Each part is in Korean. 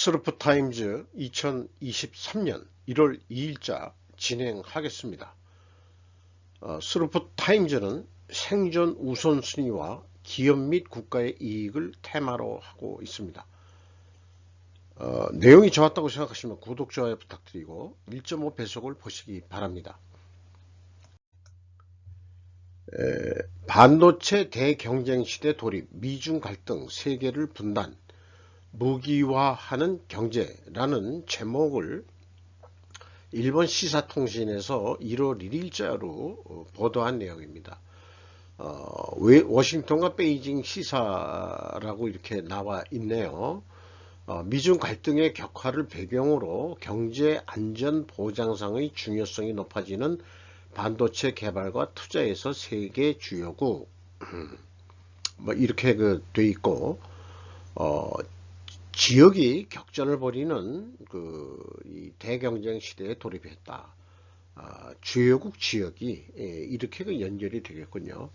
스루프타임즈 2023년 1월 2일자 진행하겠습니다. 스루프타임즈는 생존 우선순위와 기업 및 국가의 이익을 테마로 하고 있습니다. 내용이 좋았다고 생각하시면 구독, 좋아요 부탁드리고 1.5배속을 보시기 바랍니다. 반도체 대경쟁시대 돌입, 미중 갈등, 세계를 분단, 무기화하는 경제라는 제목을 일본 시사통신에서 1월 1일자로 보도한 내용입니다. 워싱턴과 베이징 시사라고 이렇게 나와 있네요. 미중 갈등의 격화를 배경으로 경제 안전 보장상의 중요성이 높아지는 반도체 개발과 투자에서 세계 주요국 뭐 이렇게 돼 있고, 지역이 격전을 벌이는 이 대경쟁 시대에 돌입했다. 주요국 지역이 이렇게 연결이 되겠군요.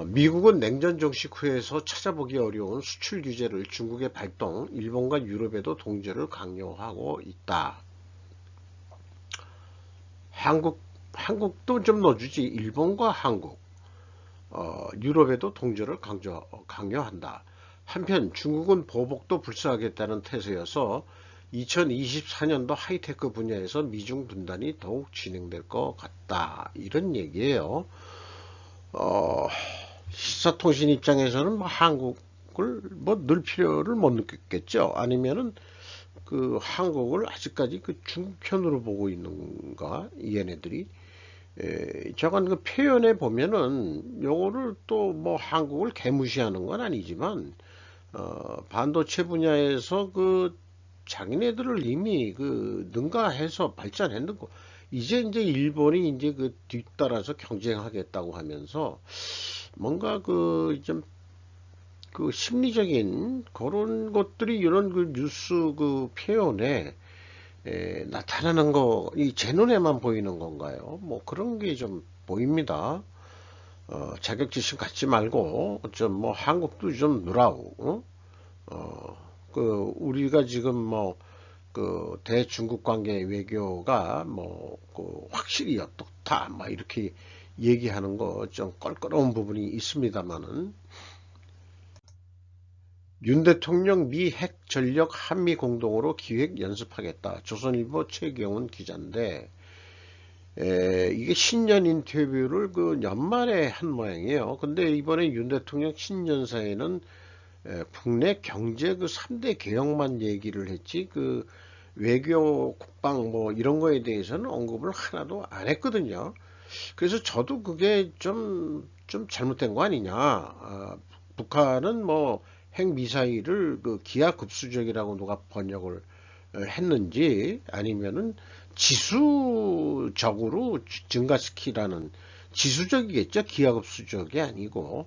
미국은 냉전 종식 후에서 찾아보기 어려운 수출 규제를 중국에 발동, 일본과 유럽에도 동조를 강요하고 있다. 한국도 좀 넣어주지. 일본과 한국, 유럽에도 동조를 강요한다. 한편 중국은 보복도 불사하겠다는 태세여서 2024년도 하이테크 분야에서 미중 분단이 더욱 진행될 것 같다. 이런 얘기예요. 시사통신 입장에서는 한국을 넣을 필요를 못 느꼈겠죠. 아니면은 한국을 아직까지 중국 편으로 보고 있는가, 얘네들이. 저건 표현에 보면은 요거를 또 한국을 개무시하는 건 아니지만, 반도체 분야에서 자기네들을 이미 능가해서 발전했는 거, 이제 일본이 이제 뒤따라서 경쟁하겠다고 하면서 뭔가 좀 심리적인 그런 것들이 이런 뉴스 표현에 나타나는 거, 제 눈에만 보이는 건가요? 그런 게 좀 보입니다. 자격지심 갖지 말고 좀 한국도 좀 누라우. 우리가 지금 대중국 관계 외교가 확실히 어떻다 이렇게 얘기하는 거 좀 껄끄러운 부분이 있습니다만은, 윤 대통령 미 핵 전력 한미 공동으로 기획 연습하겠다. 조선일보 최경훈 기자인데, 이게 신년 인터뷰를 연말에 한 모양이에요. 근데 이번에 윤 대통령 신년사에는 국내 경제 3대 개혁만 얘기를 했지, 외교, 국방 이런 거에 대해서는 언급을 하나도 안 했거든요. 그래서 저도 그게 좀 잘못된 거 아니냐. 북한은 핵미사일을 기하급수적이라고 누가 번역을 했는지, 아니면은 지수적으로 증가시키라는, 지수적이겠죠. 기하급수적이 아니고,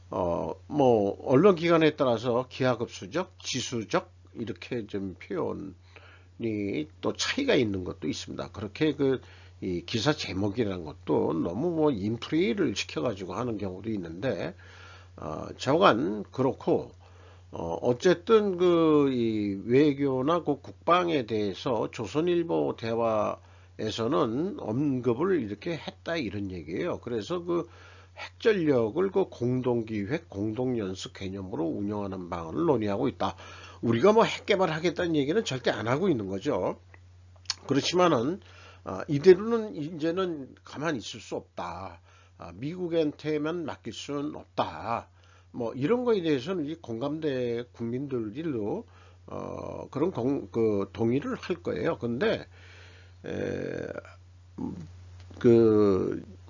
언론기관에 따라서 기하급수적, 지수적, 이렇게 좀 표현이 또 차이가 있는 것도 있습니다. 그렇게 이 기사 제목이라는 것도 너무 인플레이를 시켜가지고 하는 경우도 있는데, 저간 그렇고, 어쨌든 이 외교나 국방에 대해서 조선일보 대화에서는 언급을 이렇게 했다, 이런 얘기예요. 그래서 핵전력을 공동기획, 공동연습 개념으로 운영하는 방안을 논의하고 있다. 우리가 핵 개발하겠다는 얘기는 절대 안 하고 있는 거죠. 그렇지만은 이대로는 이제는 가만히 있을 수 없다. 미국한테만 맡길 수는 없다. 이런 거에 대해서는 이 공감대 국민들로 그런 동의를 할 거예요. 근데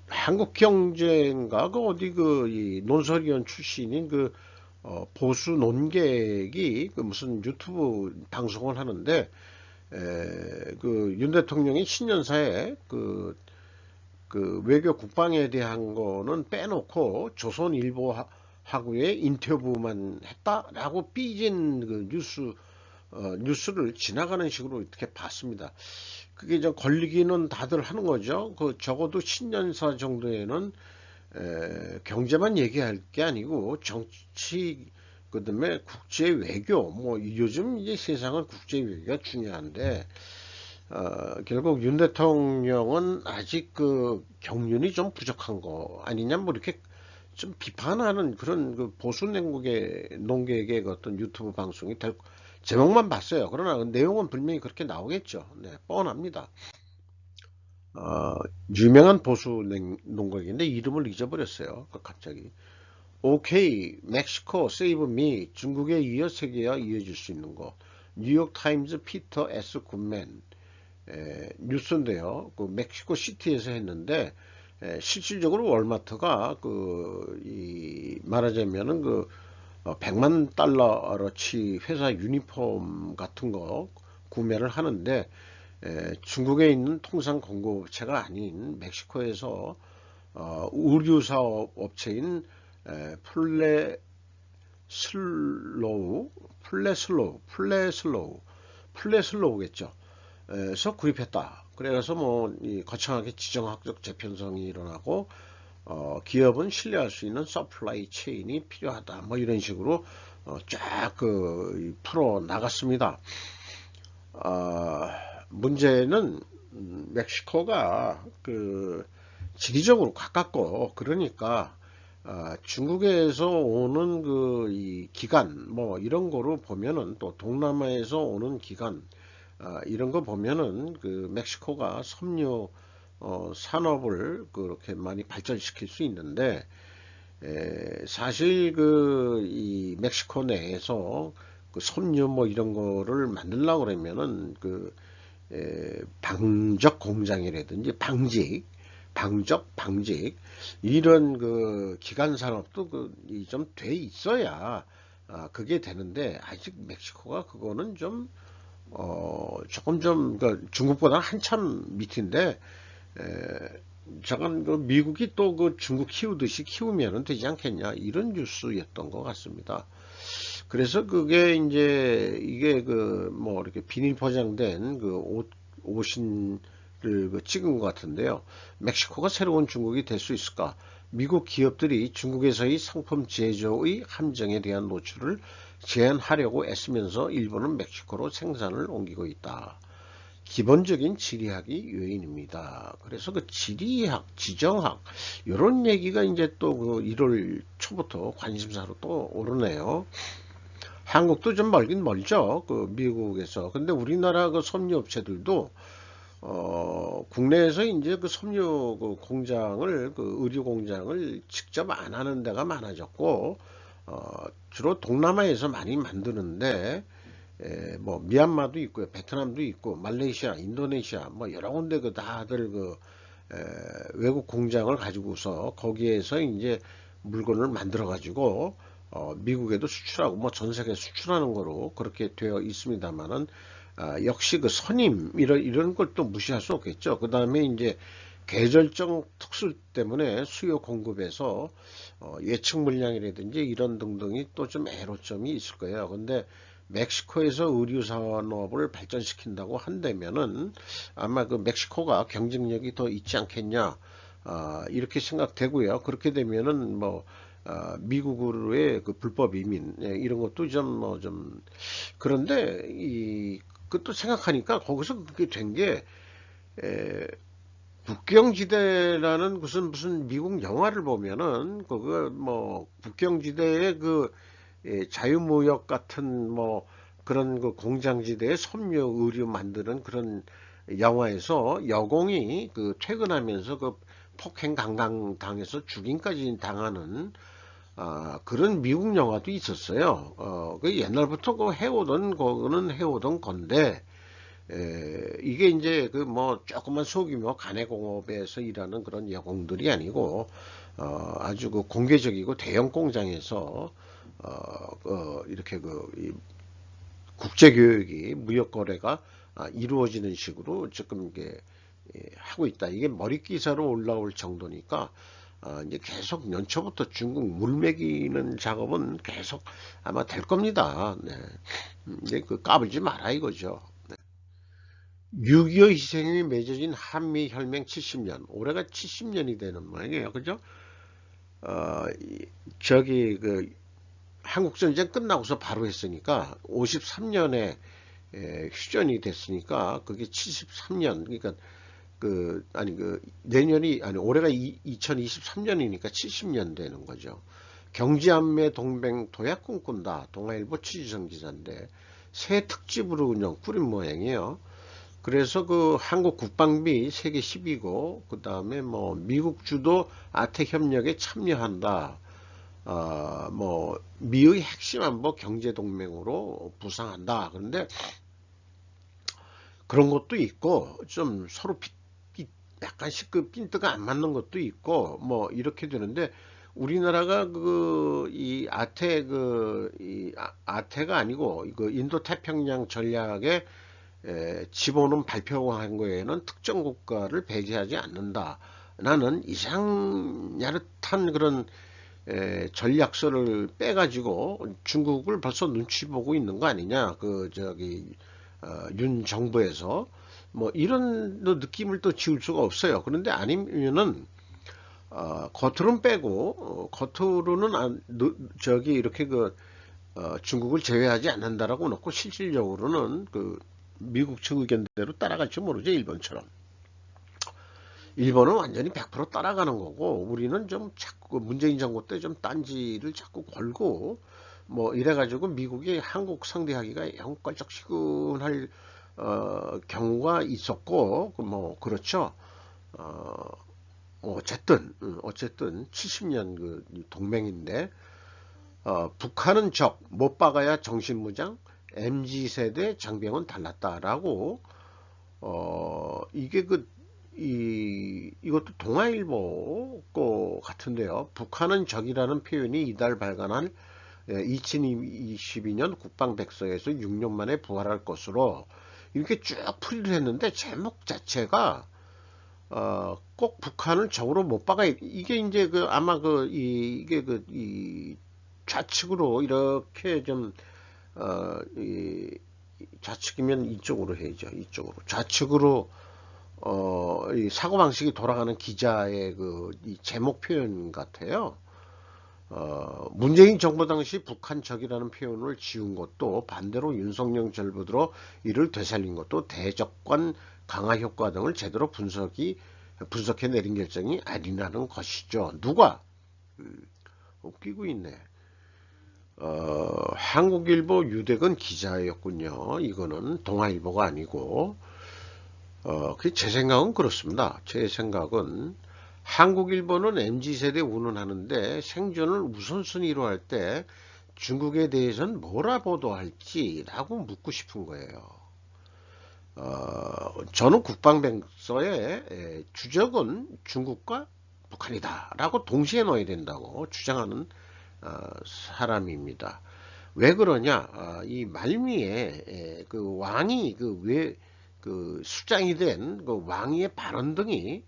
한국경제인가 어디 이 논설위원 출신인 보수 논객이 무슨 유튜브 방송을 하는데, 윤 대통령이 신년사에 외교 국방에 대한 거는 빼놓고 조선일보하고의 인터뷰만 했다라고 삐진 뉴스를 지나가는 식으로 이렇게 봤습니다. 그게 좀 걸리기는 다들 하는 거죠. 적어도 신년사 정도에는 경제만 얘기할 게 아니고 정치 그 다음에 국제 외교, 뭐 요즘 이제 세상은 국제 외교가 중요한데, 결국 윤 대통령은 아직 그 경륜이 좀 부족한 거 아니냐, 뭐 이렇게 좀 비판하는 그런 그 보수 농객의 그 어떤 유튜브 방송이 제목만 봤어요. 그러나 그 내용은 분명히 그렇게 나오겠죠. 네, 뻔합니다. 유명한 보수 농객인데 이름을 잊어버렸어요. 갑자기. 오케이, 멕시코, 세이브 미, 중국에 이어 세계와 이어질 수 있는 거. 뉴욕 타임즈 피터 S 굿맨 뉴스인데요. 그 멕시코 시티에서 했는데 실질적으로 월마트가 말하자면은 100만 달러어치 회사 유니폼 같은 거 구매를 하는데 중국에 있는 통상 공급업체가 아닌 멕시코에서 의류 사업 업체인 플레슬로우겠죠. 에서 구입했다. 그래서 뭐 거창하게 지정학적 재편성이 일어나고 기업은 신뢰할 수 있는 서플라이 체인이 필요하다. 뭐 이런 식으로 쫙 풀어 나갔습니다. 문제는 멕시코가 지리적으로 가깝고 그러니까 중국에서 오는 이 기간 뭐 이런 거로 보면은 또 동남아에서 오는 기간 이런 거 보면은 멕시코가 섬유 산업을 그렇게 많이 발전시킬 수 있는데 사실 이 멕시코 내에서 섬유 뭐 이런 거를 만들려고 그러면은 방적 공장이라든지 방직 이런 기간 산업도 좀 돼 있어야 그게 되는데 아직 멕시코가 그거는 좀 조금 좀 중국보다 한참 밑인데 잠깐 미국이 또 중국 키우듯이 키우면 되지 않겠냐 이런 뉴스였던 것 같습니다. 그래서 그게 이게 뭐 이렇게 비닐 포장된 옷을 찍은 것 같은데요. 멕시코가 새로운 중국이 될 수 있을까? 미국 기업들이 중국에서의 상품 제조의 함정에 대한 노출을 제한하려고 애쓰면서 일본은 멕시코로 생산을 옮기고 있다. 기본적인 지리학이 요인입니다. 그래서 지리학, 지정학 이런 얘기가 이제 또 1월 초부터 관심사로 또 오르네요. 한국도 좀 멀긴 멀죠. 미국에서. 근데 우리나라 섬유 업체들도 국내에서 이제 섬유 공장을 의류 공장을 직접 안 하는 데가 많아졌고 주로 동남아에서 많이 만드는데 뭐 미얀마도 있고요, 베트남도 있고, 말레이시아, 인도네시아 뭐 여러 군데 다들 외국 공장을 가지고서 거기에서 이제 물건을 만들어 가지고 미국에도 수출하고 뭐 전 세계 수출하는 거로 그렇게 되어 있습니다만은 역시 선임 이런 걸 또 무시할 수 없겠죠. 그 다음에 이제 계절적 특수 때문에 수요 공급에서 예측 물량이라든지 이런 등등이 또 좀 애로점이 있을 거예요. 근데 멕시코에서 의류 산업을 발전시킨다고 한다면은 아마 멕시코가 경쟁력이 더 있지 않겠냐 이렇게 생각되고요. 그렇게 되면은 뭐 미국으로의 불법 이민 이런 것도 좀 그런데 그것도 생각하니까 거기서 그게 된 게 국경지대라는 무슨 미국 영화를 보면은 그거 뭐 국경지대의 자유무역 같은 뭐 그런 공장지대에 섬유 의류 만드는 그런 영화에서 여공이 퇴근하면서 폭행 강당당해서 죽임까지 당하는 그런 미국 영화도 있었어요. 옛날부터 그거는 해오던 건데 이게 이제 뭐 조그만 소규모 가내공업에서 일하는 그런 여공들이 아니고 아주 공개적이고 대형 공장에서 이렇게 이 국제교역이 무역거래가 이루어지는 식으로 조금 이게 하고 있다. 이게 머릿기사로 올라올 정도니까 이제 계속 연초부터 중국 물매기는 작업은 계속 아마 될 겁니다. 네. 이제 까불지 마라 이거죠. 6.25 희생이 맺어진 한미혈맹 70년, 올해가 70년이 되는 모양이에요. 그죠? 저기 한국전쟁 끝나고서 바로 했으니까 53년에 휴전이 됐으니까 그게 73년, 그러니까 내년이, 올해가 2023년이니까 70년 되는 거죠. 경지암내 동맹 도약 꿈꾼다. 동아일보 취지선 기사인데 새 특집으로 그냥 꾸린 모양이에요. 그래서 그 한국 국방비 세계 10위고 그 다음에 뭐 미국 주도 아태 협력에 참여한다. 뭐 미의 핵심 안보 경제 동맹으로 부상한다. 그런데 그런 것도 있고 좀 서로 약간씩 그 핀트가 안 맞는 것도 있고 뭐 이렇게 되는데 우리나라가 이 아태가 아니고 그 인도 태평양 전략에 집어넣은 발표한 거에는 특정 국가를 배제하지 않는다. 나는 이상 야릇한 그런 전략서를 빼가지고 중국을 벌써 눈치 보고 있는 거 아니냐. 윤 정부에서 뭐 이런 느낌을 또 지울 수가 없어요. 그런데 아니면은 겉으로는 빼고 겉으로는 이렇게 중국을 제외하지 않는다라고 놓고 실질적으로는 미국 측 의견대로 따라갈지 모르죠. 일본처럼. 일본은 완전히 100% 따라가는 거고 우리는 좀 자꾸 문재인 정부 때 좀 딴지를 자꾸 걸고 뭐 이래가지고 미국이 한국 상대하기가 영 껄쩍시근할 경우가 있었고 뭐 그렇죠. 어쨌든 70년 그 동맹인데 북한은 적 못 박아야 정신무장 MZ세대 장병은 달랐다라고 이게 이것도 동아일보 거 같은데요. 북한은 적이라는 표현이 이달 발간한 2022년 국방백서에서 6년 만에 부활할 것으로 이렇게 쭉 풀이를 했는데 제목 자체가 꼭 북한을 적으로 못 박아. 이게 이제 아마 이 좌측으로 이렇게 좀 좌측이면 이쪽으로 해야죠. 이쪽으로 좌측으로 이 사고방식이 돌아가는 기자의 이 제목 표현 같아요. 문재인 정부 당시 북한 적이라는 표현을 지운 것도 반대로 윤석열 정부로 이를 되살린 것도 대적권 강화 효과 등을 제대로 분석해 내린 결정이 아니라는 것이죠. 누가? 웃기고 있네. 한국일보 유대근 기자였군요. 이거는 동아일보가 아니고 제 생각은 그렇습니다. 제 생각은 한국일보는 MZ세대 운운하는데 생존을 우선순위로 할 때 중국에 대해서는 뭐라 보도할지라고 묻고 싶은 거예요. 저는 국방백서에 주적은 중국과 북한이다 라고 동시에 넣어야 된다고 주장하는 사람입니다. 왜 그러냐? 이 말미에 왕이 수장이 된 왕위의 발언 등이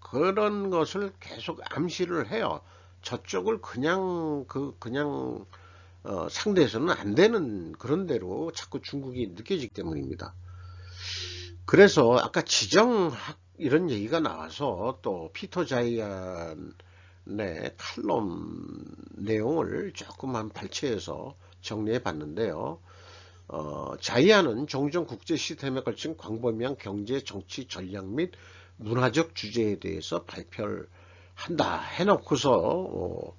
그런 것을 계속 암시를 해요. 저쪽을 그냥 상대해서는 안 되는 그런 대로 자꾸 중국이 느껴지기 때문입니다. 그래서 아까 지정학 이런 얘기가 나와서 또 피터 자이안의 칼럼 내용을 조금만 발췌해서 정리해 봤는데요. 자이안은 종종 국제 시스템에 걸친 광범위한 경제, 정치, 전략 및 문화적 주제에 대해서 발표를 한다 해놓고서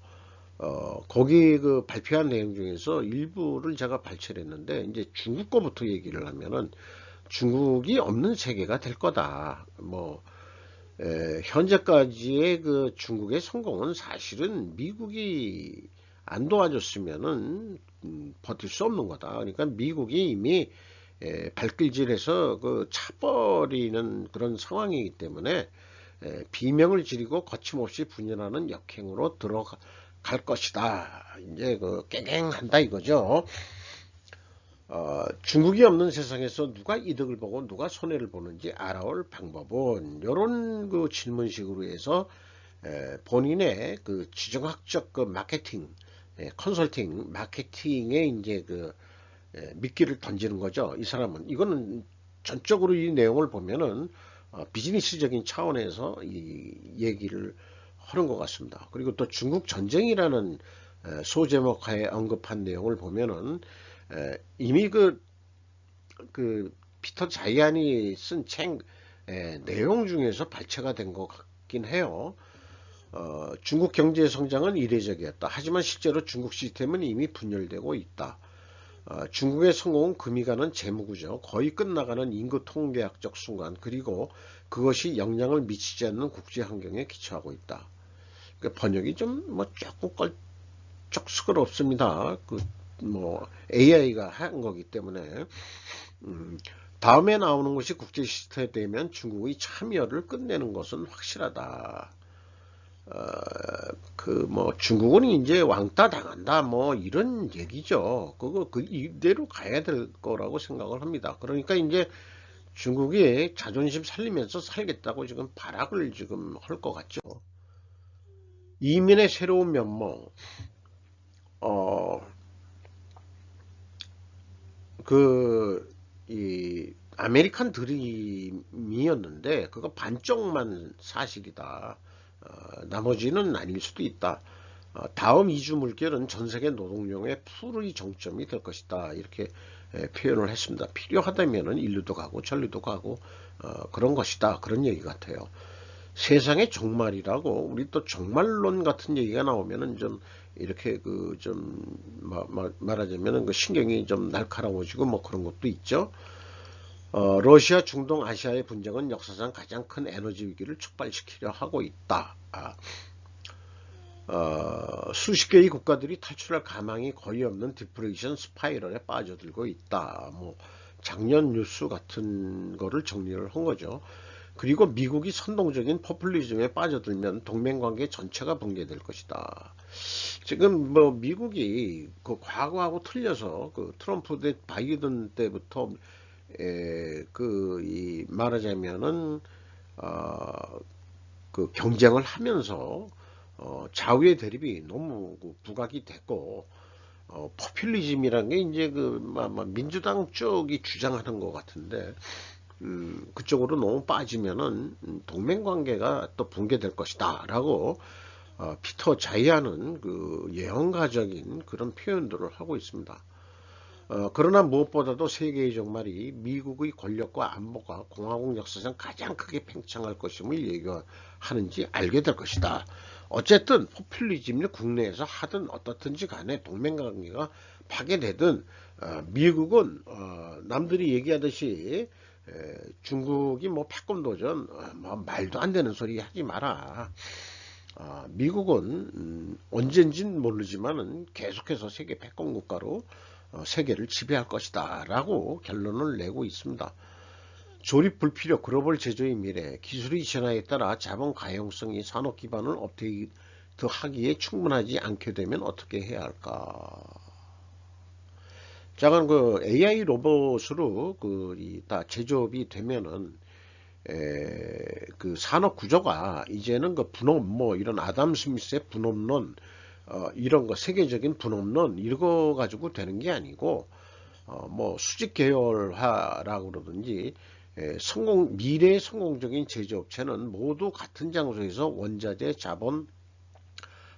거기 발표한 내용 중에서 일부를 제가 발췌를 했는데 이제 중국 거부터 얘기를 하면은 중국이 없는 세계가 될 거다. 현재까지의 중국의 성공은 사실은 미국이 안 도와줬으면은 버틸 수 없는 거다. 그러니까 미국이 이미 발길질해서 차버리는 그런 상황이기 때문에 비명을 지르고 거침없이 분열하는 역행으로 들어갈 것이다. 이제 깨갱한다 이거죠. 중국이 없는 세상에서 누가 이득을 보고 누가 손해를 보는지 알아올 방법은 이런 질문식으로 해서 본인의 지정학적 마케팅, 컨설팅, 마케팅에 이제 미끼를 던지는 거죠. 이 사람은 이거는 전적으로 이 내용을 보면은 비즈니스적인 차원에서 이 얘기를 하는 것 같습니다. 그리고 또 중국 전쟁이라는 소제목하에 언급한 내용을 보면은 이미 그 피터 자이안이 쓴 책 내용 중에서 발췌가 된 것 같긴 해요. 중국 경제 성장은 이례적이었다. 하지만 실제로 중국 시스템은 이미 분열되고 있다. 중국의 성공은 금이 가는 재무구조, 거의 끝나가는 인구 통계학적 순간, 그리고 그것이 영향을 미치지 않는 국제 환경에 기초하고 있다. 그러니까 번역이 좀 뭐 조금 껄쩍스럽습니다. 뭐 AI가 한 거기 때문에 다음에 나오는 것이 국제 시스템에 되면 중국의 참여를 끝내는 것은 확실하다. 뭐 중국은 이제 왕따 당한다 뭐 이런 얘기죠. 그거 이대로 가야 될 거라고 생각을 합니다. 그러니까 이제 중국이 자존심 살리면서 살겠다고 지금 발악을 지금 할 것 같죠. 이민의 새로운 면모, 어, 이 아메리칸 드림이었는데 그거 반쪽만 사실이다. 나머지는 아닐 수도 있다. 다음 이주 물결은 전 세계 노동력의 풀의 정점이 될 것이다. 이렇게 표현을 했습니다. 필요하다면은 인류도 가고 전류도 가고 그런 것이다. 그런 얘기 같아요. 세상의 종말이라고 우리 또 종말론 같은 얘기가 나오면은 좀 이렇게 좀 말하자면은 그 신경이 좀 날카로워지고 뭐 그런 것도 있죠. 러시아, 중동, 아시아의 분쟁은 역사상 가장 큰 에너지 위기를 촉발시키려 하고 있다. 수십 개의 국가들이 탈출할 가망이 거의 없는 디프레이션 스파이럴에 빠져들고 있다. 뭐 작년 뉴스 같은 거를 정리를 한 거죠. 그리고 미국이 선동적인 포퓰리즘에 빠져들면 동맹관계 전체가 붕괴될 것이다. 지금 뭐 미국이 그 과거하고 틀려서 그 트럼프 대 바이든 때부터 이 말하자면은 그 경쟁을 하면서 좌우의 대립이 너무 부각이 됐고 포퓰리즘이라는 게 이제 민주당 쪽이 주장하는 것 같은데 그쪽으로 너무 빠지면은 동맹관계가 또 붕괴될 것이다 라고 피터 자이안은 그 예언가적인 그런 표현들을 하고 있습니다. 그러나 무엇보다도 세계의 종말이 미국의 권력과 안보가 공화국 역사상 가장 크게 팽창할 것임을 예견하는지 알게 될 것이다. 어쨌든 포퓰리즘이 국내에서 하든 어떻든지 간에 동맹관계가 파괴되든 미국은 남들이 얘기하듯이 중국이 뭐 패권도전 뭐 말도 안 되는 소리 하지 마라. 미국은 언젠진 모르지만은 계속해서 세계 패권 국가로 세계를 지배할 것이다 라고 결론을 내고 있습니다. 조립 불필요 글로벌 제조의 미래, 기술의 진화에 따라 자본 가용성이 산업 기반을 업데이트하기에 충분하지 않게 되면 어떻게 해야 할까? 작은 그 AI 로봇으로 다 제조업이 되면은 그 산업 구조가 이제는 그 분업 뭐 이런 아담 스미스의 분업론 이런 거 세계적인 분업론 이거 가지고 되는 게 아니고 뭐 수직 계열화라고 그러든지 미래의 성공적인 제조업체는 모두 같은 장소에서 원자재, 자본,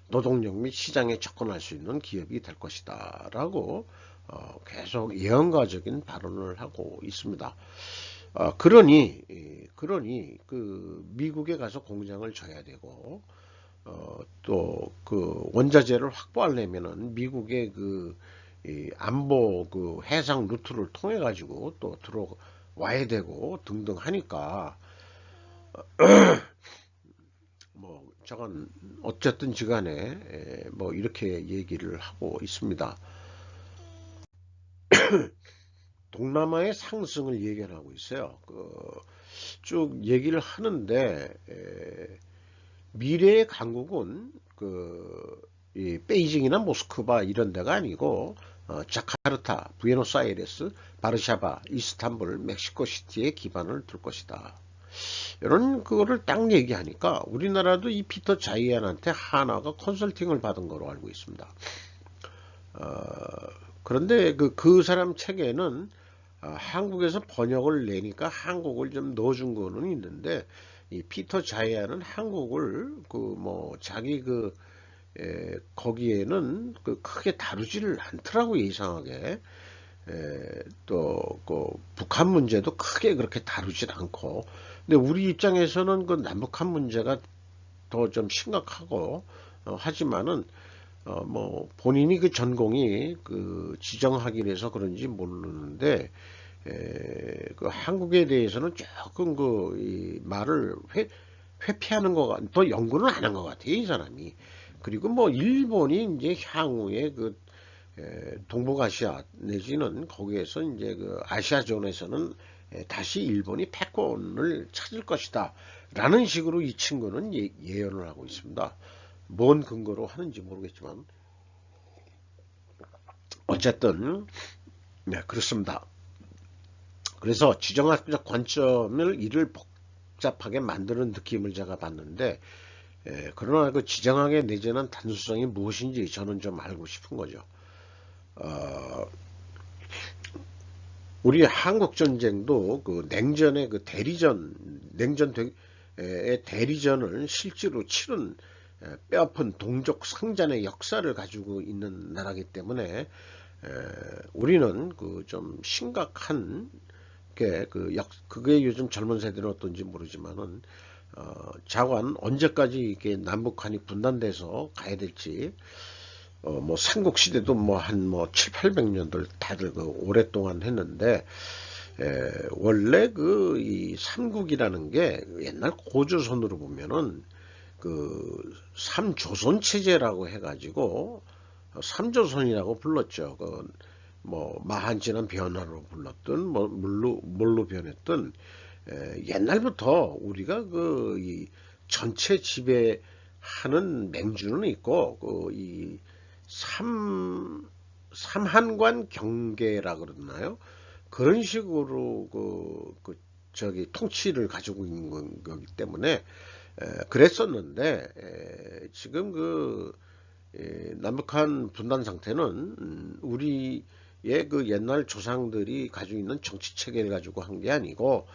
노동력 및 시장에 접근할 수 있는 기업이 될 것이다 라고 계속 예언가적인 발언을 하고 있습니다. 그러니 그 미국에 가서 공장을 져야 되고 또 그 원자재를 확보하려면은 미국의 이 안보 해상 루트를 통해 가지고 또 들어와야 되고 등등 하니까 뭐 저건 어쨌든 지간에 뭐 이렇게 얘기를 하고 있습니다. 동남아의 상승을 예견하고 있어요. 쭉 얘기를 하는데 미래의 강국은 이 베이징이나 모스크바 이런 데가 아니고 자카르타, 부에노스아이레스, 바르샤바, 이스탄불, 멕시코시티에 기반을 둘 것이다. 이런 그거를 딱 얘기하니까 우리나라도 이 피터 자이안한테 하나가 컨설팅을 받은 거로 알고 있습니다. 그런데 그 사람 책에는 한국에서 번역을 내니까 한국을 좀 넣어준 거는 있는데 이 피터 자이안은 한국을 자기 거기에는 그 크게 다루지를 않더라고요, 이상하게. 또 그 북한 문제도 크게 그렇게 다루질 않고. 근데 우리 입장에서는 그 남북한 문제가 더 좀 심각하고, 하지만은 뭐 본인이 그 전공이 그 지정학이라 해서 그런지 모르는데, 그 한국에 대해서는 조금 이 말을 회피하는 것 같, 또 연구는 안 한 것 같아요, 이 사람이. 그리고 뭐 일본이 이제 향후에 그 동북아시아 내지는 거기에서 이제 그 아시아존에서는 다시 일본이 패권을 찾을 것이다 라는 식으로 이 친구는 예언을 하고 있습니다. 뭔 근거로 하는지 모르겠지만 어쨌든 네, 그렇습니다. 그래서 지정학적 관점을 이를 복잡하게 만드는 느낌을 제가 받는데, 그러나 그 지정학의 내재는 단수성이 무엇인지 저는 좀 알고 싶은 거죠. 어, 우리 한국 전쟁도 그 냉전의 그 냉전의 대리전을 실제로 치른 뼈아픈 동족 상잔의 역사를 가지고 있는 나라이기 때문에 우리는 그 좀 심각한 그게 요즘 젊은 세대는 어떤지 모르지만은 자관 언제까지 이게 남북한이 분단돼서 가야 될지 뭐 삼국시대도 뭐 한 뭐 7, 800년들 다들 그 오랫동안 했는데 원래 그 이 삼국이라는 게 옛날 고조선으로 보면은 그 삼조선 체제라고 해가지고 삼조선이라고 불렀죠. 그 뭐 마한지난 변화로 불렀던 뭐 뭘로 변했던 옛날부터 우리가 그 이 전체 지배하는 맹주는 있고 그 이 삼한관 경계라 그러나요? 그런 식으로 저기 통치를 가지고 있는 거기 때문에 그랬었는데 지금 남북한 분단 상태는 우리의 그 옛날 조상들이 가지고 있는 정치 체계를 가지고 한 게 아니고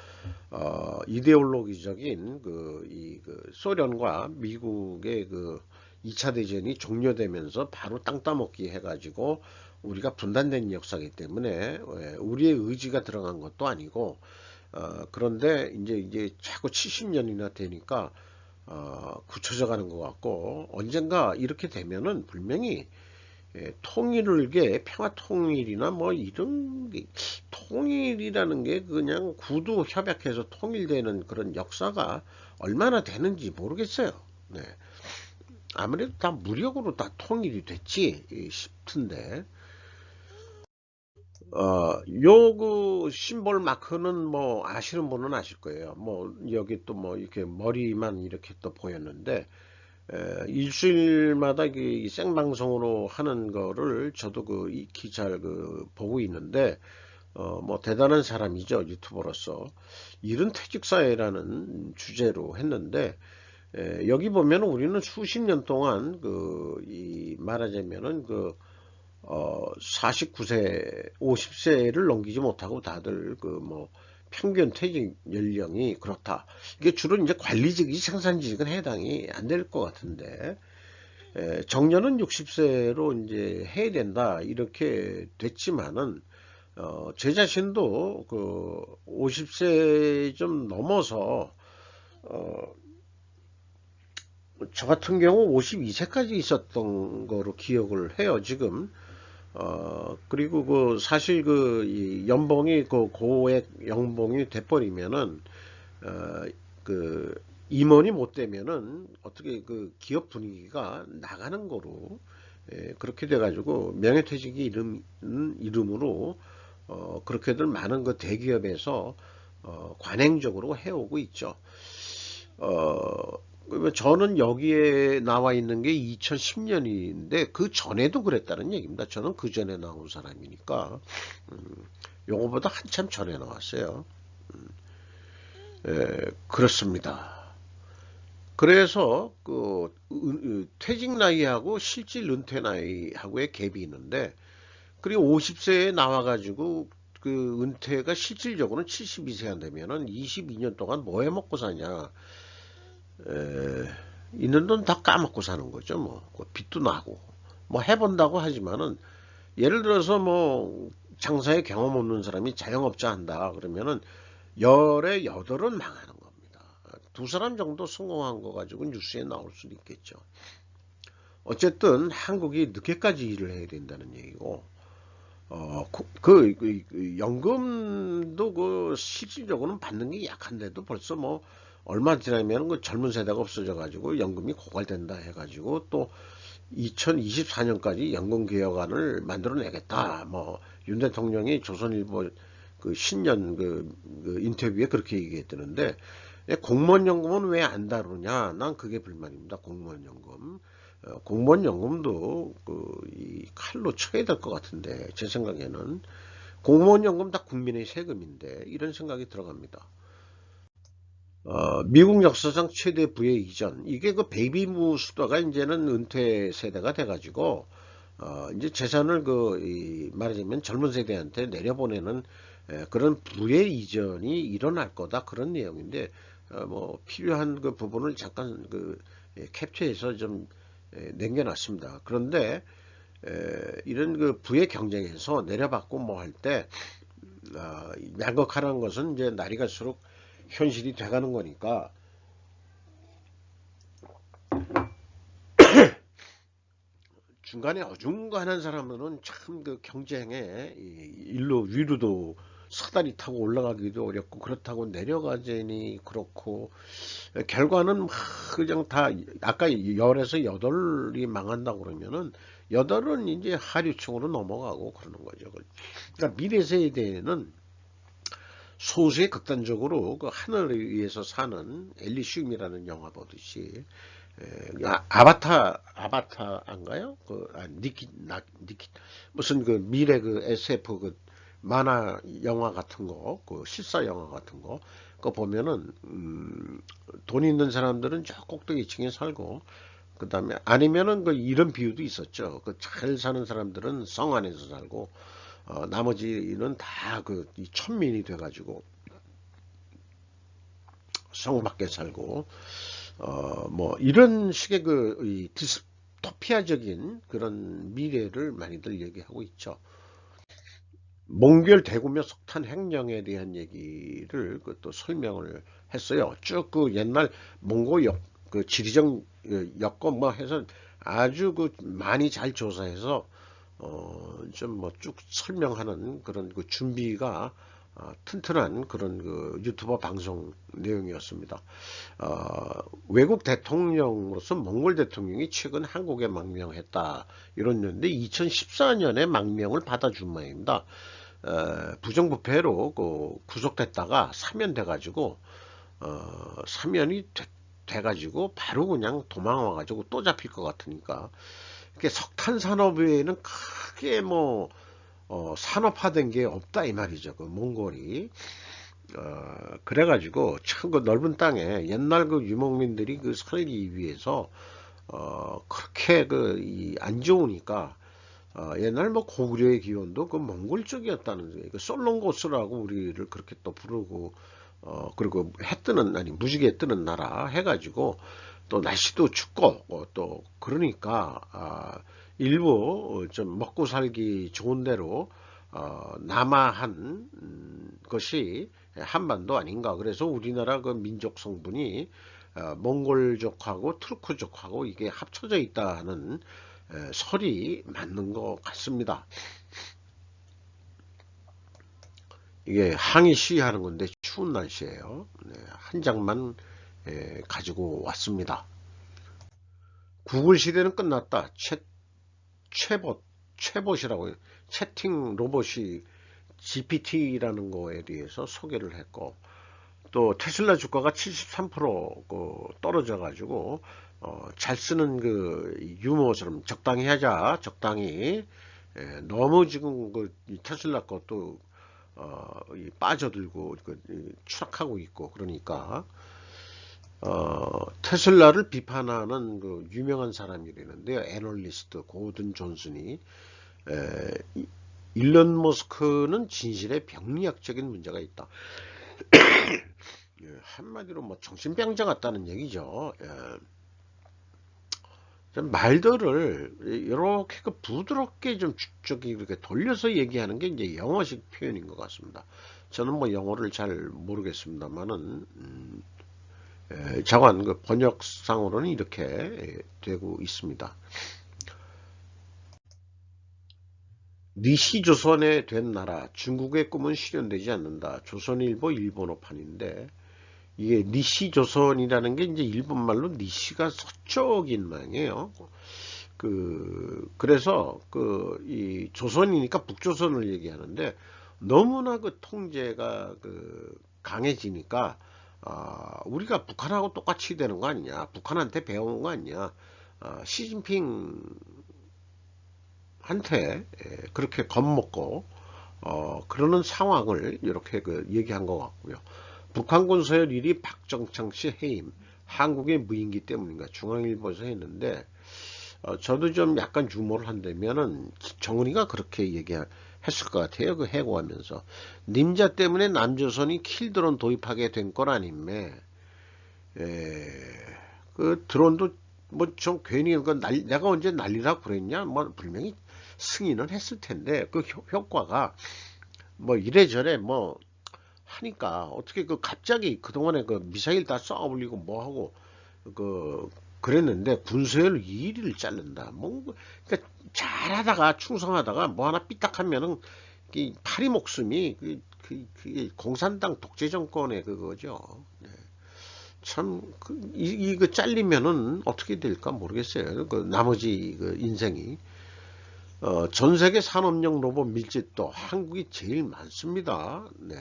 이데올로기적인 그 소련과 미국의 그 2차 대전이 종료되면서 바로 땅 따먹기 해가지고 우리가 분단된 역사이기 때문에 우리의 의지가 들어간 것도 아니고 그런데 이제 자꾸 70년이나 되니까 굳혀져 가는 것 같고 언젠가 이렇게 되면은 분명히 통일을 게 평화 통일이나 뭐 이런 통일이라는 게 그냥 구두 협약해서 통일되는 그런 역사가 얼마나 되는지 모르겠어요. 네. 아무래도 다 무력으로 다 통일이 됐지 싶은데 요그 심볼 마크는 뭐 아시는 분은 아실 거예요. 뭐 여기 또 뭐 이렇게 머리만 이렇게 또 보였는데 일주일마다 이 생방송으로 하는 거를 저도 이 기사를 보고 있는데 뭐 대단한 사람이죠, 유튜버로서. 이른 퇴직사회라는 주제로 했는데 여기 보면 우리는 수십 년 동안 이 말하자면은 49세, 50세를 넘기지 못하고 다들 뭐 평균 퇴직 연령이 그렇다. 이게 주로 이제 관리직이 생산직은 해당이 안 될 것 같은데 정년은 60세로 이제 해야 된다 이렇게 됐지만은 제 자신도 50세 좀 넘어서 저 같은 경우 52세까지 있었던 거로 기억을 해요 지금. 그리고 사실 이 연봉이 고액 연봉이 돼버리면은, 임원이 못 되면은 어떻게 기업 분위기가 나가는 거로, 그렇게 돼가지고 명예퇴직이 이름으로, 그렇게들 많은 대기업에서, 관행적으로 해오고 있죠. 저는 여기에 나와 있는 게 2010년인데 그 전에도 그랬다는 얘기입니다. 저는 그 전에 나온 사람이니까 요거보다 한참 전에 나왔어요. 그렇습니다. 그래서 퇴직 나이하고 실질 은퇴 나이하고의 갭이 있는데 그리고 50세에 나와가지고 은퇴가 실질적으로는 72세가 되면은 22년 동안 뭐 해 먹고 사냐. 있는 돈 다 까먹고 사는 거죠. 뭐 빚도 나고 뭐 해본다고 하지만은 예를 들어서 뭐 장사에 경험 없는 사람이 자영업자 한다 그러면은 열에 여덟은 망하는 겁니다. 두 사람 정도 성공한 거 가지고 뉴스에 나올 수도 있겠죠. 어쨌든 한국이 늦게까지 일을 해야 된다는 얘기고, 연금도 그 실질적으로는 받는 게 약한데도 벌써 뭐 얼마 지나면 그 젊은 세대가 없어져 가지고 연금이 고갈된다 해가지고 또 2024년까지 연금 개혁안을 만들어내겠다. 뭐 윤 대통령이 조선일보 그 신년 그 인터뷰에 그렇게 얘기했다는데 공무원연금은 왜 안 다루냐? 난 그게 불만입니다. 공무원연금. 공무원연금도 이 칼로 쳐야 될 것 같은데 제 생각에는 공무원연금 다 국민의 세금인데 이런 생각이 들어갑니다. 미국 역사상 최대 부의 이전 이게 그 베이비부 수도가 이제는 은퇴 세대가 돼가지고 이제 재산을 말하자면 젊은 세대한테 내려보내는 그런 부의 이전이 일어날 거다 그런 내용인데 뭐 필요한 그 부분을 잠깐 캡처해서 좀 남겨놨습니다. 그런데 이런 그 부의 경쟁에서 내려받고 뭐 할 때 양극화라는 것은 이제 날이 갈수록 현실이 돼가는 거니까 중간에 어중간한 사람들은 참 그 경쟁에 일로 위로도 사다리 타고 올라가기도 어렵고 그렇다고 내려가자니 그렇고 결과는 막 그냥 다 아까 열에서 여덟이 망한다고 그러면은 여덟은 이제 하류층으로 넘어가고 그러는 거죠. 그러니까 미래 세대에는 소수의 극단적으로 그 하늘에 의해서 사는 엘리시움이라는 영화 보듯이 아바타인가요? 니키 무슨 그 미래 그 SF 그 만화 영화 같은 거, 그 실사 영화 같은 거, 그거 보면은 돈 있는 사람들은 저 꼭대기층에 살고, 그 다음에 아니면은 그 이런 비유도 있었죠. 그 잘 사는 사람들은 성 안에서 살고, 나머지는 다 그 천민이 돼가지고 성 밖에 살고. 뭐 이런 식의 이 디스토피아적인 그런 미래를 많이들 얘기하고 있죠. 몽골 대구며 석탄 횡령에 대한 얘기를 또 설명을 했어요. 쭉 그 옛날 몽골 그 지리적 여건 뭐 해서 아주 그 많이 잘 조사해서 좀 뭐 쭉 설명하는 그런 그 준비가 튼튼한 그런 그 유튜버 방송 내용이었습니다. 외국 대통령으로서 몽골 대통령이 최근 한국에 망명했다 이랬는데 2014년에 망명을 받아준 모양입니다. 부정부패로 구속됐다가 사면돼가지고 사면이 돼가지고 바로 그냥 도망와가지고 또 잡힐 것 같으니까 석탄 산업에는 크게 뭐 산업화된 게 없다 이 말이죠. 그 몽골이 그래가지고 참 그 넓은 땅에 옛날 그 유목민들이 그 살기 위해서 그렇게 안 좋으니까 옛날 뭐 고구려의 기원도 그 몽골 쪽이었다는 거예요. 그 솔롱고스라고 우리를 그렇게 또 부르고 그리고 해 뜨는 아니 무지개 뜨는 나라 해가지고 또 날씨도 춥고 또 그러니까 일부 좀 먹고 살기 좋은 대로 남아한 것이 한반도 아닌가. 그래서 우리나라 그 민족 성분이 몽골족하고 투르크족하고 이게 합쳐져 있다는 설이 맞는 것 같습니다. 이게 항의 시위하는 건데 추운 날씨예요. 네, 한 장만 가지고 왔습니다. 구글 시대는 끝났다. 채봇이라고 채팅 로봇이 GPT라는 거에 대해서 소개를 했고 또 테슬라 주가가 73% 떨어져 가지고 잘 쓰는 그 유머처럼 적당히 하자 적당히 너무 지금 테슬라 것도 빠져들고 추락하고 있고 그러니까 테슬라를 비판하는 그 유명한 사람이라는데요. 애널리스트 고든 존슨이 일론 머스크는 진실에 병리학적인 문제가 있다. 한마디로 뭐 정신병자 같다는 얘기죠. 좀 말들을 이렇게 그 부드럽게 좀 저기 이렇게 돌려서 얘기하는 게 이제 영어식 표현인 것 같습니다. 저는 뭐 영어를 잘 모르겠습니다만은 자관 그 번역상으로는 이렇게 되고 있습니다. 니시조선에 된 나라 중국의 꿈은 실현되지 않는다. 조선일보 일본어판인데 이게 니시조선이라는 게 이제 일본말로 니시가 서쪽인 모양이에요. 그래서 이 조선이니까 북조선을 얘기하는데 너무나 그 통제가 강해지니까 우리가 북한하고 똑같이 되는 거 아니냐, 북한한테 배운 거 아니냐, 시진핑한테 그렇게 겁먹고 그러는 상황을 이렇게 얘기한 것 같고요. 북한군 서열 1위 박정창 씨 해임, 한국의 무인기 때문인가 중앙일보에서 했는데 저도 좀 약간 유머를 한다면은 정은이가 그렇게 얘기했을 것 같아요. 그 해고하면서 님자 때문에 남조선이 킬드론 도입하게 된 건 아님매. 그 드론도 뭐 좀 괜히 내가 언제 난리라고 그랬냐? 뭐 분명히 승인은 했을 텐데 그 효과가 뭐 이래저래 뭐 하니까 어떻게 갑자기 그동안에 미사일 다 쏘아 올리고 뭐 하고 그랬는데 군수열 2위를 자른다. 뭐 그러니까 잘하다가 충성하다가 뭐 하나 삐딱하면은 파리 목숨이 그게 공산당 독재 정권의 그거죠. 네. 참 이거 잘리면은 어떻게 될까 모르겠어요. 나머지 인생이 전 세계 산업용 로봇 밀집도 한국이 제일 많습니다. 네.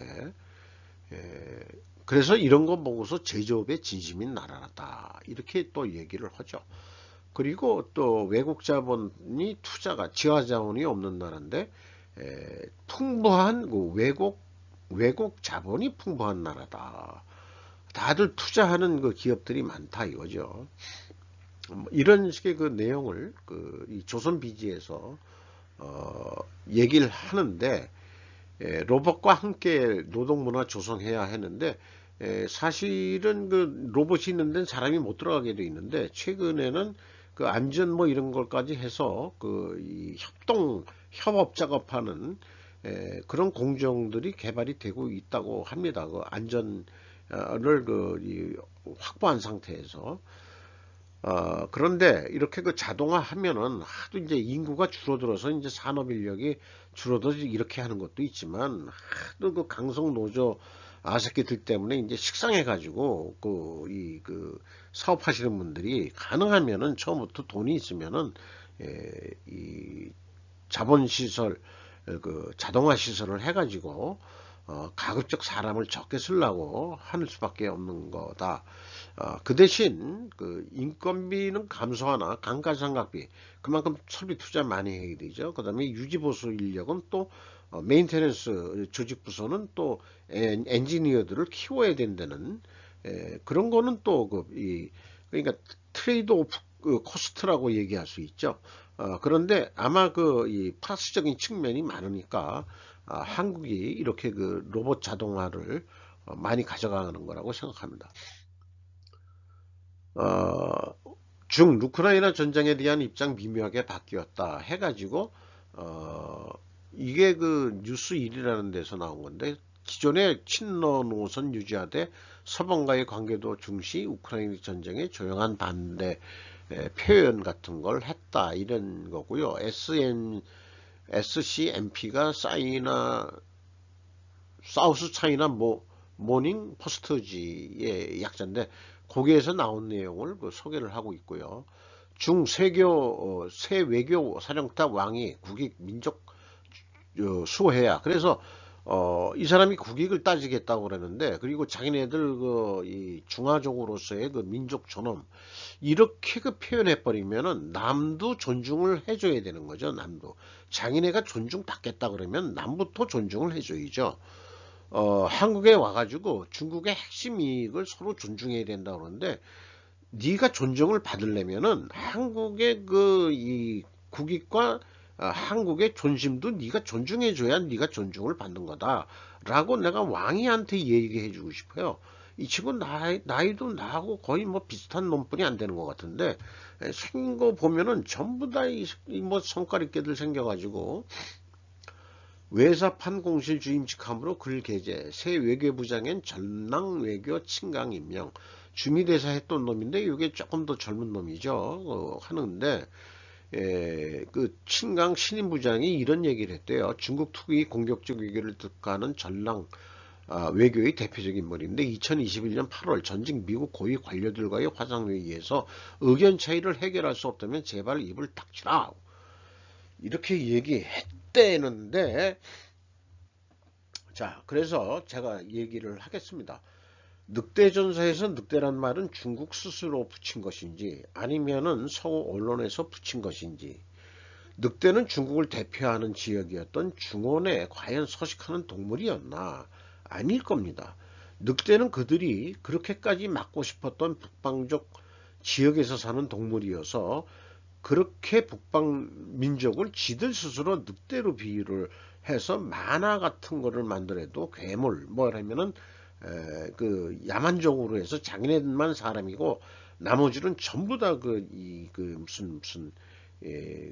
그래서 이런 거 보고서 제조업의 진심인 나라다 이렇게 또 얘기를 하죠. 그리고 또 외국 자본이 투자가 지하 자원이 없는 나라인데 풍부한 외국 자본이 풍부한 나라다. 다들 투자하는 기업들이 많다 이거죠. 이런 식의 내용을 이 조선비지에서 얘기를 하는데 로봇과 함께 노동문화 조성해야 하는데 사실은 로봇이 있는 데는 사람이 못 들어가게 돼 있는데 최근에는 안전 뭐 이런 걸까지 해서 이 협업 작업하는 그런 공정들이 개발이 되고 있다고 합니다. 안전을 확보한 상태에서 그런데 이렇게 자동화 하면은 하도 이제 인구가 줄어들어서 이제 산업 인력이 줄어들어서 이렇게 하는 것도 있지만 하도 강성 노조 아새끼들 때문에 이제 식상해 가지고 사업하시는 분들이 가능하면은 처음부터 돈이 있으면은 이 자본시설 자동화 시설을 해 가지고 가급적 사람을 적게 쓰려고 하는 수밖에 없는 거다. 그 대신 인건비는 감소하나 감가상각비 그만큼 설비 투자 많이 해야 되죠. 그 다음에 유지보수 인력은 또 메인테넌스 조직 부서는 또 엔지니어들을 키워야 된다는 그런 거는 또 그러니까 트레이드 오프 코스트라고 얘기할 수 있죠. 그런데 아마 이 플러스적인 측면이 많으니까 한국이 이렇게 로봇 자동화를 많이 가져가는 거라고 생각합니다. 중 우크라이나 전쟁에 대한 입장 미묘하게 바뀌었다 해가지고 이게 뉴스 1이라는 데서 나온 건데 기존의 친러 노선 유지하되 서방과의 관계도 중시 우크라이나 전쟁에 조용한 반대 표현 같은 걸 했다 이런 거고요. SCMP가 사우스 차이나 모닝 포스트지의 약자인데 거기에서 나온 내용을 소개를 하고 있고요. 새 외교 사령탑 왕이 국익 민족 수호해야. 그래서 이 사람이 국익을 따지겠다고 그러는데 그리고 자기네들 이 중화족으로서의 민족 존엄 이렇게 표현해 버리면은 남도 존중을 해줘야 되는 거죠. 남도 자기네가 존중받겠다 그러면 남부터 존중을 해줘야죠. 한국에 와가지고 중국의 핵심 이익을 서로 존중해야 된다 그러는데 네가 존중을 받으려면은 한국의 이 국익과 한국의 존심도 네가 존중해줘야 네가 존중을 받는 거다 라고 내가 왕이한테 얘기해 주고 싶어요. 이 친구 나이도 나하고 거의 뭐 비슷한 놈뿐이 안 되는 것 같은데, 생긴 거 보면은 전부 다 뭐 성깔 있게들 생겨가지고 외사판 공실 주임직함으로 글 게재, 새 외교부장엔 전랑 외교 친강 임명, 주미대사 했던 놈인데 이게 조금 더 젊은 놈이죠. 하는데 그 친강 신임부장이 이런 얘기를 했대요. 중국 투기 공격적 외교를 득하는 전랑 외교의 대표적인 인물인데 2021년 8월 전직 미국 고위 관료들과의 화상회의에서 의견 차이를 해결할 수 없다면 제발 입을 닥치라 이렇게 얘기했대는데, 자 그래서 제가 얘기를 하겠습니다. 늑대전서에서 늑대란 말은 중국 스스로 붙인 것인지 아니면은 서구 언론에서 붙인 것인지, 늑대는 중국을 대표하는 지역이었던 중원에 과연 서식하는 동물이었나? 아닐 겁니다. 늑대는 그들이 그렇게까지 막고 싶었던 북방적 지역에서 사는 동물이어서 그렇게 북방 민족을 지들 스스로 늑대로 비유를 해서 만화 같은 거를 만들어도 괴물 뭐라면은 그 야만적으로 해서 자기네들만 사람이고 나머지는 전부 다 무슨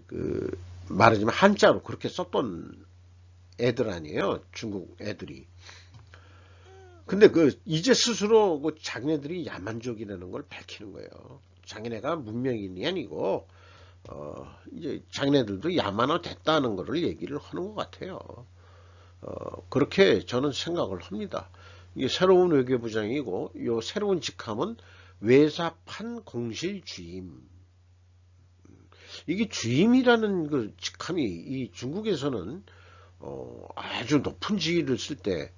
그 말하자면 한자로 그렇게 썼던 애들 아니에요, 중국 애들이. 근데 이제 스스로 자기네들이 야만족이라는 걸 밝히는 거예요. 자기네가 문명인이 아니고 이제 자기네들도 야만화 됐다는 거를 얘기를 하는 것 같아요. 그렇게 저는 생각을 합니다. 이게 새로운 외교부장이고 요 새로운 직함은 외사판 공실 주임. 이게 주임이라는 그 직함이 이 중국에서는 아주 높은 지위를 쓸 때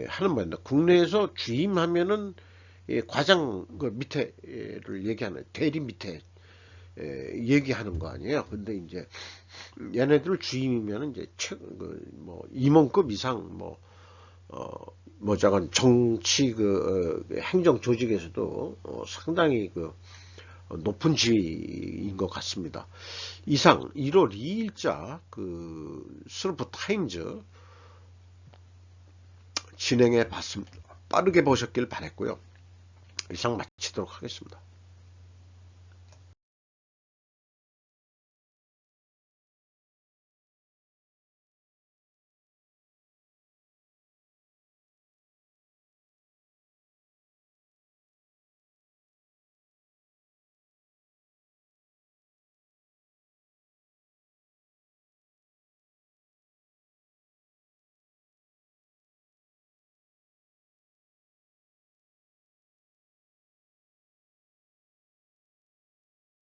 하는 말입니다. 국내에서 주임하면은 과장 그 밑에를 얘기하는 대리 밑에 얘기하는 거 아니에요. 근데 이제 얘네들 주임이면 이제 뭐 임원급 이상 뭐 저건 정치 행정 조직에서도 상당히 높은 지위인 것 같습니다. 이상 1월 2일자 스루프 타임즈 진행해 봤습니다. 빠르게 보셨길 바랬고요. 이상 마치도록 하겠습니다.